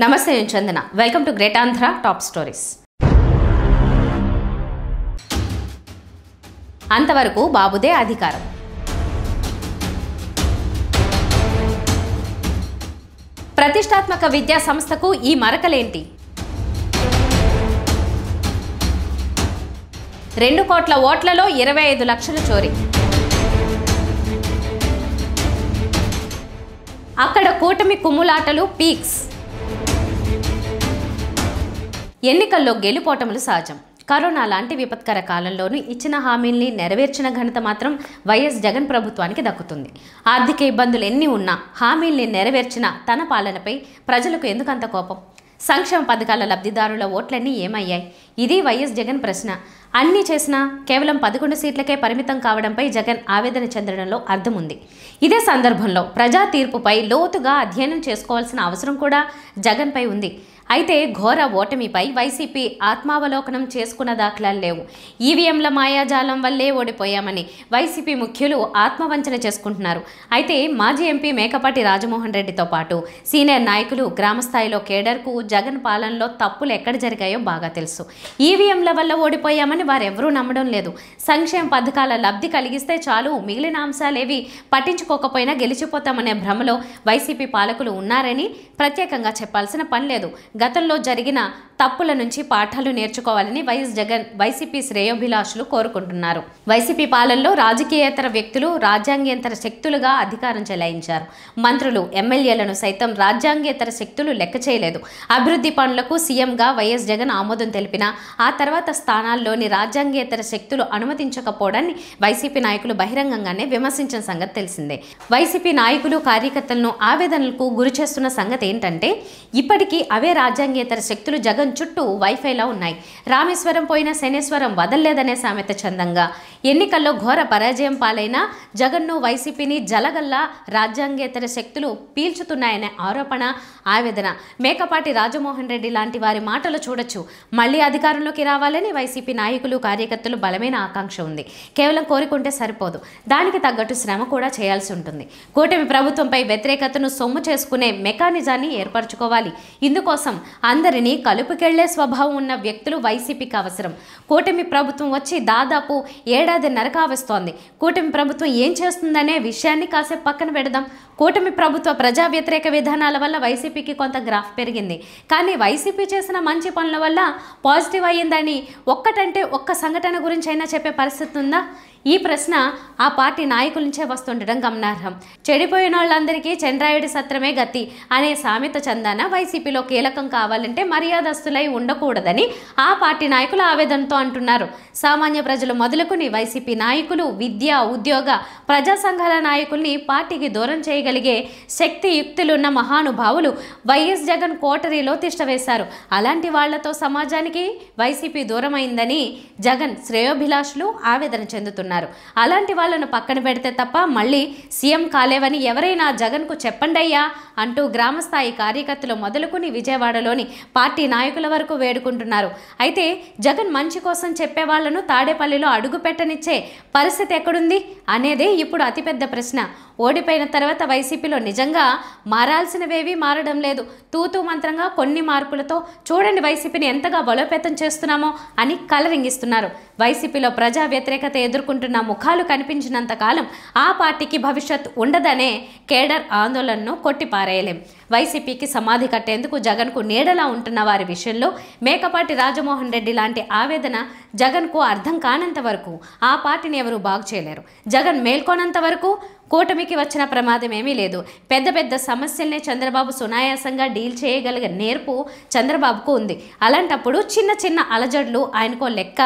నమస్తే నేను Chandana. Welcome to great Andhra top stories. అంతవరకు బాబుదే అధికారం. ప్రతిష్టాత్మక విద్యా సంస్థకు ఈ మరకలేంటి? 2 కోట్ల ఓట్లలో 25 లక్షల చోరీ. అక్కడ కూటమి కుమ్ములాటలు పీక్స్. ఎన్నికల్లో గెలుపోటములు సహజం. కరోనా లాంటి విపత్కర కాలంలోనూ ఇచ్చిన హామీల్ని నెరవేర్చిన ఘనత మాత్రం వైఎస్ జగన్ ప్రభుత్వానికి దక్కుతుంది. ఆర్థిక ఇబ్బందులు ఎన్ని ఉన్నా హామీల్ని నెరవేర్చిన తన పాలనపై ప్రజలకు ఎందుకంత కోపం? సంక్షేమ పథకాల లబ్ధిదారుల ఓట్లన్నీ ఏమయ్యాయి? ఇది వైఎస్ జగన్ ప్రశ్న. అన్నీ చేసినా కేవలం 11 సీట్లకే పరిమితం కావడంపై జగన్ ఆవేదన చెందడంలో అర్థం ఉంది. ఇదే సందర్భంలో ప్రజా తీర్పుపై లోతుగా అధ్యయనం చేసుకోవాల్సిన అవసరం కూడా జగన్పై ఉంది. అయితే ఘోర ఓటమిపై వైసీపీ ఆత్మావలోకనం చేసుకున్న దాఖలాలు లేవు. ఈవీఎంల మాయాజాలం వల్లే ఓడిపోయామని వైసీపీ ముఖ్యులు ఆత్మవంచన చేసుకుంటున్నారు. అయితే మాజీ ఎంపీ మేకపాటి రాజమోహన్ రెడ్డితో పాటు సీనియర్ నాయకులు గ్రామస్థాయిలో కేడర్కు జగన్ పాలనలో తప్పులు ఎక్కడ జరిగాయో బాగా తెలుసు. ఈవీఎంల వల్ల ఓడిపోయామని వారెవరూ నమ్మడం లేదు. సంక్షేమ పథకాల లబ్ధి కలిగిస్తే చాలు, మిగిలిన అంశాలేవి పట్టించుకోకపోయినా గెలిచిపోతామనే భ్రమలో వైసీపీ పాలకులు ఉన్నారని ప్రత్యేకంగా చెప్పాల్సిన పని లేదు. గతంలో జరిగిన తప్పుల నుంచి పాఠాలు నేర్చుకోవాలని వైఎస్ జగన్ వైసీపీ శ్రేయోభిలాషులు కోరుకుంటున్నారు. వైసీపీ పాలనలో రాజకీయేతర వ్యక్తులు రాజ్యాంగేతర శక్తులుగా అధికారం చెలాయించారు. మంత్రులు, ఎమ్మెల్యేలను సైతం రాజ్యాంగేతర శక్తులు లెక్క చేయలేదు. అభివృద్ధి పనులకు సీఎంగా వైఎస్ జగన్ ఆమోదం తెలిపినా ఆ తర్వాత స్థానాల్లోని రాజ్యాంగేతర శక్తులు అనుమతించకపోవడాన్ని వైసీపీ నాయకులు బహిరంగంగానే విమర్శించిన సంగతి తెలిసిందే. వైసీపీ నాయకులు, కార్యకర్తలను ఆవేదనలకు గురి చేస్తున్న సంగతి ఏంటంటే ఇప్పటికీ అవే రాజ్యాంగేతర శక్తులు జగన్ చుట్టూ వైఫైలా ఉన్నాయి. రామేశ్వరం పోయిన శనేశ్వరం వదల్లేదనే సామెత చందంగా ఎన్నికల్లో ఘోర పరాజయం పాలైన జగన్ను, వైసీపీని జలగల్లా రాజ్యాంగేతర శక్తులు పీల్చుతున్నాయనే ఆరోపణ, ఆవేదన. మేకపాటి రాజమోహన్ రెడ్డి లాంటి వారి మాటలు చూడొచ్చు. మళ్లీ అధికారంలోకి రావాలని వైసీపీ నాయకులు, కార్యకర్తలు బలమైన ఆకాంక్ష ఉంది. కేవలం కోరుకుంటే సరిపోదు, దానికి తగ్గట్టు శ్రమ కూడా చేయాల్సి ఉంటుంది. కూటమి ప్రభుత్వంపై వ్యతిరేకతను సొమ్ము చేసుకునే మెకానిజాన్ని ఏర్పరచుకోవాలి. ఇందుకోసం అందరినీ కలుపుకెళ్లే స్వభావం ఉన్న వ్యక్తులు వైసీపీకి అవసరం. కూటమి ప్రభుత్వం వచ్చి దాదాపు ఏడాదిన్నర కావస్తోంది. కూటమి ప్రభుత్వం ఏం చేస్తుందనే విషయాన్ని కాసేపు పక్కన పెడదాం. కూటమి ప్రభుత్వ ప్రజా వ్యతిరేక విధానాల వల్ల వైసీపీకి కొంత గ్రాఫ్ పెరిగింది. కానీ వైసీపీ చేసిన మంచి పనుల వల్ల పాజిటివ్ అయ్యిందని ఒక్కటంటే ఒక్క సంఘటన గురించి అయినా చెప్పే పరిస్థితి ఉందా? ఈ ప్రశ్న ఆ పార్టీ నాయకుల నుంచే వస్తుండడం గమనార్హం. చెడిపోయిన వాళ్ళందరికీ చంద్రాయుడి సత్రమే గతి అనే సామెత చందాన వైసీపీలో కీలకం కావాలంటే మర్యాదస్తులై ఉండకూడదని ఆ పార్టీ నాయకులు ఆవేదనతో అంటున్నారు. సామాన్య ప్రజలు మొదలుకొని వైసీపీ నాయకులు, విద్య, ఉద్యోగ, ప్రజా సంఘాల నాయకుల్ని పార్టీకి దూరం చేయగలిగే శక్తి, యుక్తులున్న మహానుభావులు వైఎస్ జగన్ కోటరీలో తిష్టవేశారు. అలాంటి వాళ్లతో సమాజానికి వైసీపీ దూరమైందని జగన్ శ్రేయోభిలాషులు ఆవేదన చెందుతున్నారు. అలాంటి వాళ్ళను పక్కన పెడితే తప్ప మళ్ళీ సీఎం కాలేవని ఎవరైనా జగన్కు చెప్పండయ్యా అంటూ గ్రామస్థాయి కార్యకర్తలు మొదలుకుని విజయవాడలోని పార్టీ నాయకుల వరకు వేడుకుంటున్నారు. అయితే జగన్ మంచి కోసం చెప్పే వాళ్లను తాడేపల్లిలో అడుగు పెట్టనిచ్చే పరిస్థితి ఎక్కడుంది అనేదే ఇప్పుడు అతిపెద్ద ప్రశ్న. ఓడిపోయిన తర్వాత వైసీపీలో నిజంగా మారాల్సినవేవీ మారడం లేదు. తూతూ మంత్రంగా కొన్ని మార్పులతో చూడండి వైసీపీని ఎంతగా బలోపేతం చేస్తున్నామో అని కలరింగిస్తున్నారు. వైసీపీలో ప్రజా వ్యతిరేకత ఎదుర్కొంటున్న ముఖాలు కనిపించినంత కాలం ఆ పార్టీకి భవిష్యత్ ఉండదనే కేడర్ ఆందోళనను కొట్టిపారేయలేం. వైసీపీకి సమాధి కట్టేందుకు జగన్కు నీడలా ఉంటున్న వారి విషయంలో మేకపాటి రాజమోహన్ రెడ్డి లాంటి ఆవేదన జగన్కు అర్థం కానంత వరకు ఆ పార్టీని ఎవరూ బాగు చేయలేరు. జగన్ మేల్కొనంత వరకు కూటమికి వచ్చిన ప్రమాదం ఏమీ లేదు. పెద్ద పెద్ద సమస్యల్నే చంద్రబాబు సునాయాసంగా డీల్ చేయగలిగే నేర్పు చంద్రబాబుకు ఉంది. అలాంటప్పుడు చిన్న చిన్న అలజడులు ఆయనకో లెక్క.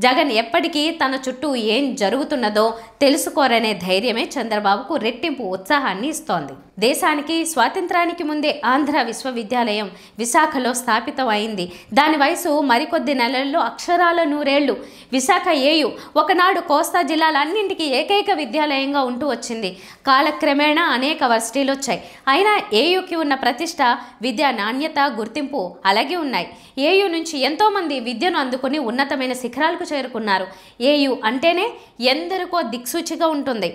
జగన్ ఎప్పటికీ తన చుట్టూ ఏం జరుగుతున్నదో తెలుసుకోరనే ధైర్యమే చంద్రబాబుకు రెట్టింపు ఉత్సాహాన్ని ఇస్తోంది. దేశానికి స్వాతంత్రానికి ముందే ఆంధ్ర విశ్వవిద్యాలయం విశాఖలో స్థాపితం అయింది. దాని వయసు మరికొద్ది నెలల్లో అక్షరాల 100 ఏళ్లు. విశాఖ ఏయు ఒకనాడు కోస్తా జిల్లాలన్నింటికీ ఏకైక విద్యాలయంగా ఉంటూ వచ్చింది. కాలక్రమేణా అనేక వర్సిటీలు వచ్చాయి. అయినా ఏయుకి ఉన్న ప్రతిష్ట, విద్యా నాణ్యత, గుర్తింపు అలాగే ఉన్నాయి. ఏయు నుంచి ఎంతోమంది విద్యను అందుకుని ఉన్నతమైన శిఖరాలకు చేరుకున్నారు. ఏయు అంటేనే ఎందరికో దిక్సూచిగా ఉంటుంది.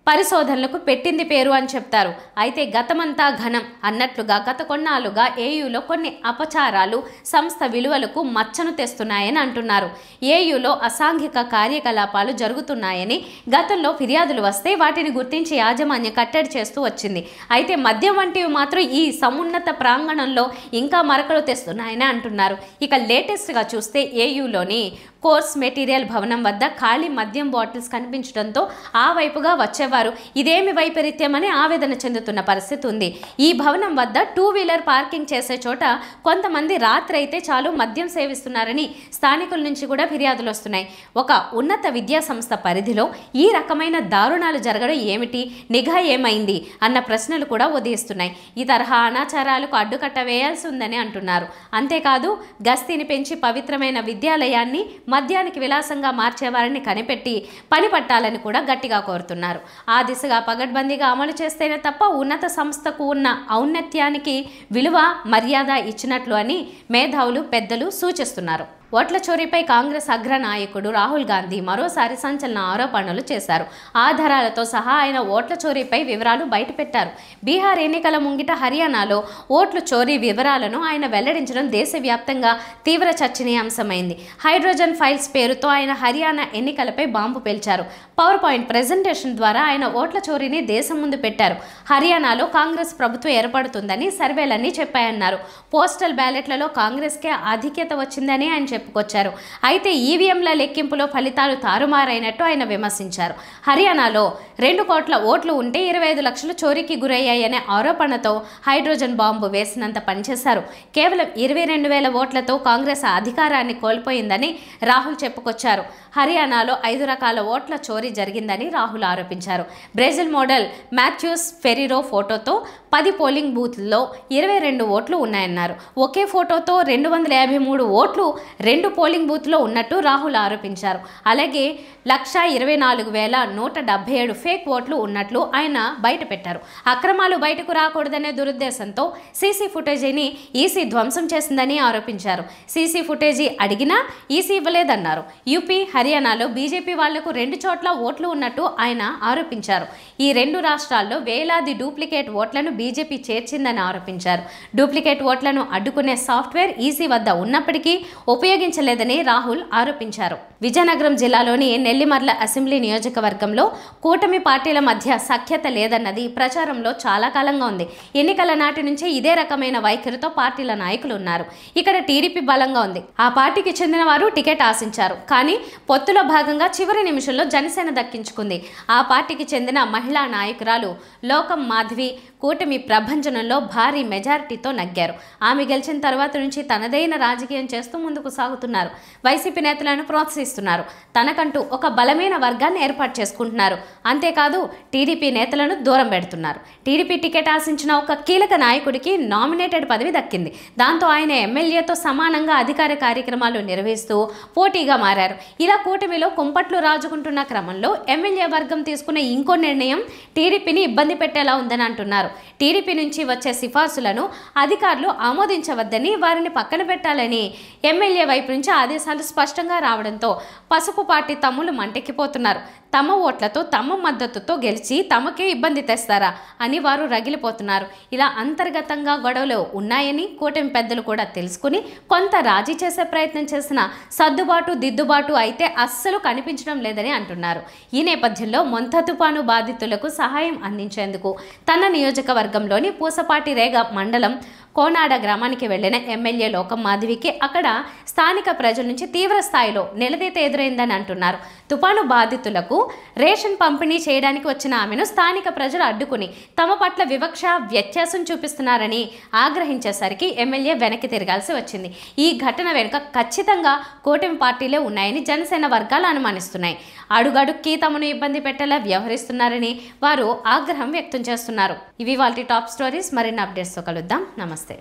పరిశోధనలకు పెట్టింది పేరు అని చెప్తారు. అయితే గతమంతా ఘనం అన్నట్లుగా గత కొన్నాళ్ళుగా ఏయూలో కొన్ని అపచారాలు సంస్థ విలువలకు మచ్చను తెస్తున్నాయని అంటున్నారు. ఏయూలో అసాంఘిక కార్యకలాపాలు జరుగుతున్నాయని గతంలో ఫిర్యాదులు వస్తే వాటిని గుర్తించి యాజమాన్యం కట్టడి చేస్తూ వచ్చింది. అయితే మద్యం వంటివి మాత్రం ఈ సమున్నత ప్రాంగణంలో ఇంకా మరకలు తెస్తున్నాయని అంటున్నారు. ఇక లేటెస్ట్గా చూస్తే ఏయూలోని కోర్స్ మెటీరియల్ భవనం వద్ద ఖాళీ మద్యం బాటిల్స్ కనిపించడంతో ఆ వైపుగా వచ్చేవారు ఇదేమి వైపరీత్యమని ఆవేదన చెందుతున్న పరిస్థితి ఉంది. ఈ భవనం వద్ద 2 వీలర్ పార్కింగ్ చేసే చోట కొంతమంది రాత్రి అయితే చాలు మద్యం సేవిస్తున్నారని స్థానికుల నుంచి కూడా ఫిర్యాదులు వస్తున్నాయి. ఒక ఉన్నత విద్యా సంస్థ పరిధిలో ఈ రకమైన దారుణాలు జరగడం ఏమిటి, నిఘా ఏమైంది అన్న ప్రశ్నలు కూడా ఉదయిస్తున్నాయి. ఈ తరహా అనాచారాలకు అడ్డుకట్ట వేయాల్సి ఉందని అంటున్నారు. అంతేకాదు గస్తీని పెంచి పవిత్రమైన విద్యాలయాన్ని మద్యానికి విలాసంగా మార్చేవారిని కనిపెట్టి పని పట్టాలని కూడా గట్టిగా కోరుతున్నారు. ఆ దిశగా పగడ్బందీగా అమలు చేస్తేనే తప్ప ఉన్నత సంస్థకు ఉన్న ఔన్నత్యానికి విలువ మర్యాద ఇచ్చినట్లు అని మేధావులు పెద్దలు సూచిస్తున్నారు. ఓట్ల చోరీపై కాంగ్రెస్ అగ్ర నాయకుడు రాహుల్ గాంధీ మరోసారి సంచలన ఆరోపణలు చేశారు. ఆధారాలతో సహా ఆయన ఓట్ల చోరీపై వివరాలు బయటపెట్టారు. బీహార్ ఎన్నికల ముంగిట హర్యానాలో ఓట్ల చోరీ వివరాలను ఆయన వెల్లడించడం దేశవ్యాప్తంగా తీవ్ర చర్చనీయాంశమైంది. హైడ్రోజన్ ఫైల్స్ పేరుతో ఆయన హర్యానా ఎన్నికలపై బాంబు పేల్చారు. పవర్ పాయింట్ ప్రెజెంటేషన్ ద్వారా ఆయన ఓట్ల చోరీని దేశం ముందు పెట్టారు. హర్యానాలో కాంగ్రెస్ ప్రభుత్వం ఏర్పడుతుందని సర్వేలన్నీ చెప్పాయన్నారు. పోస్టల్ బ్యాలెట్లలో కాంగ్రెస్కే ఆధిక్యత వచ్చిందని ఆయన చెప్పుకొచ్చారు. అయితే ఈవీఎంల లెక్కింపులో ఫలితాలు తారుమారైనట్టు ఆయన విమర్శించారు. హర్యానాలో 2 కోట్ల ఓట్లు ఉంటే 25 లక్షలు చోరీకి గురయ్యాయనే ఆరోపణతో హైడ్రోజన్ బాంబు వేసినంత పనిచేశారు. కేవలం 22,000 ఓట్లతో కాంగ్రెస్ అధికారాన్ని కోల్పోయిందని రాహుల్ చెప్పుకొచ్చారు. హర్యానాలో 5 రకాల ఓట్ల చోరీ జరిగిందని రాహుల్ ఆరోపించారు. బ్రెజిల్ మోడల్ మాథ్యూస్ ఫెరిరో ఫోటోతో 10 పోలింగ్ బూత్ల్లో 22 ఓట్లు ఉన్నాయన్నారు. ఒకే ఫోటోతో 253 ఓట్లు 2 పోలింగ్ బూత్లో ఉన్నట్టు రాహుల్ ఆరోపించారు. అలాగే 124,177 ఫేక్ ఓట్లు ఉన్నట్లు ఆయన బయటపెట్టారు. అక్రమాలు బయటకు రాకూడదనే దురుద్దేశంతో సీసీ ఫుటేజీని ఈసీ ధ్వంసం చేసిందని ఆరోపించారు. సీసీ ఫుటేజీ అడిగినా ఈసీ ఇవ్వలేదన్నారు. యూపీ, హర్యానాలో బీజేపీ వాళ్లకు 2 చోట్ల ఓట్లు ఉన్నట్టు ఆయన ఆరోపించారు. ఈ 2 రాష్ట్రాల్లో వేలాది డూప్లికేట్ ఓట్లను బీజేపీ చేర్చిందని ఆరోపించారు. డూప్లికేట్ ఓట్లను అడ్డుకునే సాఫ్ట్వేర్ ఈసీ వద్ద ఉన్నప్పటికీ ఉపయోగించలేదని రాహుల్ ఆరోపించారు. విజయనగరం జిల్లాలోని నెల్లిమర్ల అసెంబ్లీ నియోజకవర్గంలో కూటమి పార్టీల మధ్య సఖ్యత లేదన్నది ప్రచారంలో చాలా కాలంగా ఉంది. ఎన్నికల నాటి నుంచే ఇదే రకమైన వైఖరితో పార్టీల నాయకులు ఉన్నారు. ఇక్కడ టీడీపీ బలంగా ఉంది. ఆ పార్టీకి చెందిన వారు టికెట్ ఆశించారు. కానీ పొత్తులో భాగంగా చివరి నిమిషంలో జనసేన దక్కించుకుంది. ఆ పార్టీకి చెందిన మహిళా నాయకురాలు లోకం మాధవి కూటమి ప్రభంజనంలో భారీ మెజారిటీతో నగ్గారు. ఆమె గెలిచిన తర్వాత నుంచి తనదైన రాజకీయం చేస్తూ ముందుకు సాగుతున్నారు. వైసీపీ నేతలను ప్రోత్సహిస్తున్నారు. తనకంటూ ఒక బలమైన వర్గాన్ని ఏర్పాటు చేసుకుంటున్నారు. అంతేకాదు టీడీపీ నేతలను దూరం పెడుతున్నారు. టీడీపీ టికెట్ ఆశించిన ఒక కీలక నాయకుడికి నామినేటెడ్ పదవి దక్కింది. దాంతో ఆయన ఎమ్మెల్యేతో సమానంగా అధికార కార్యక్రమాలు నిర్వహిస్తూ పోటీగా మారారు. ఇలా కూటమిలో కుంపట్లు రాజుకుంటున్న క్రమంలో ఎమ్మెల్యే వర్గం తీసుకున్న ఇంకో నిర్ణయం టీడీపీని ఇబ్బంది పెట్టేలా ఉందని అంటున్నారు. టీడీపీ నుంచి వచ్చే సిఫార్సులను అధికారులు ఆమోదించవద్దని, వారిని పక్కన పెట్టాలని ఎమ్మెల్యే వైపు నుంచి ఆదేశాలు స్పష్టంగా రావడంతో పసుపు పార్టీ తమ్ములు మంటెక్కిపోతున్నారు. తమ ఓట్లతో తమ మద్దతుతో గెలిచి తమకే ఇబ్బంది తెస్తారా అని వారు రగిలిపోతున్నారు. ఇలా అంతర్గతంగా గొడవలు ఉన్నాయని కూటమి పెద్దలు కూడా తెలుసుకుని కొంత రాజీ చేసే ప్రయత్నం చేసిన సర్దుబాటు దిద్దుబాటు అయితే అస్సలు కనిపించడం లేదని అంటున్నారు. ఈ నేపథ్యంలో మొంత తుపాను బాధితులకు సహాయం అందించేందుకు తన నియోజకవర్గంలోని పూసపాటి రేగ మండలం కోనాడ గ్రామానికి వెళ్లిన ఎమ్మెల్యే లోకం మాధవికి అక్కడ స్థానిక ప్రజల నుంచి తీవ్ర స్థాయిలో నిలదీత ఎదురైందని అంటున్నారు. తుపాను బాధితులకు రేషన్ పంపిణీ చేయడానికి వచ్చిన ఆమెను స్థానిక ప్రజలు అడ్డుకుని తమ పట్ల వివక్ష వ్యత్యాసం చూపిస్తున్నారని ఆగ్రహించేసరికి ఎమ్మెల్యే వెనక్కి తిరగాల్సి వచ్చింది. ఈ ఘటన వెనుక ఖచ్చితంగా కూటమి పార్టీలే ఉన్నాయని జనసేన వర్గాలు అనుమానిస్తున్నాయి. అడుగడుక్కి తమను ఇబ్బంది పెట్టేలా వ్యవహరిస్తున్నారని వారు ఆగ్రహం వ్యక్తం చేస్తున్నారు. ఇవి వాళ్ళ టాప్ స్టోరీస్. మరిన్ని అప్డేట్స్తో కలుద్దాం. నమస్తే.